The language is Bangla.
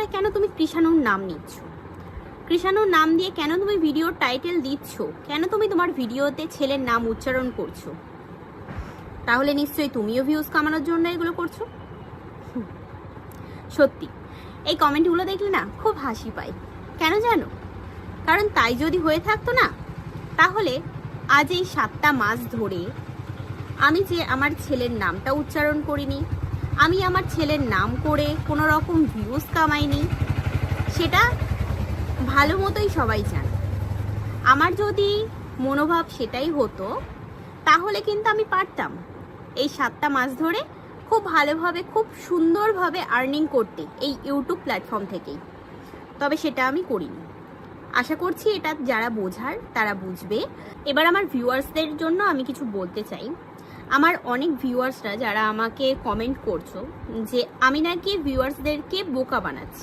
করে কেন তুমি কৃষাণুর নাম নিচ্ছ, কৃষাণুর নাম দিয়ে কেন তুমি ভিডিওর টাইটেল দিচ্ছ, কেন তুমি তোমার ভিডিওতে ছেলের নাম উচ্চারণ করছো? তাহলে নিশ্চয়ই তুমিও ভিউজ কামানোর জন্য এগুলো করছো। সত্যি এই কমেন্টগুলো দেখলে না খুব হাসি পায়। কেন জানো? কারণ তাই যদি হয়ে থাকতো না, তাহলে আজ এই 7টা মাস ধরে আমি যে আমার ছেলের নামটা উচ্চারণ করিনি, আমি আমার ছেলের নাম করে কোনো রকম ভিউজ কামাইনি, সেটা ভালো মতোই সবাই জানে। আমার যদি মনোভাব সেটাই হতো, তাহলে কিন্তু আমি পারতাম এই 7টা মাস ধরে খুব ভালোভাবে, খুব সুন্দরভাবে আর্নিং করতে এই ইউটিউব প্ল্যাটফর্ম থেকেই। তবে সেটা আমি করিনি। আশা করছি এটা যারা বোঝার তারা বুঝবে। এবার আমার ভিউয়ার্সদের জন্য আমি কিছু বলতে চাই। আমার অনেক ভিউয়ার্সরা যারা আমাকে কমেন্ট করছো যে আমি নাকি ভিউয়ার্সদেরকে বোকা বানাচ্ছি,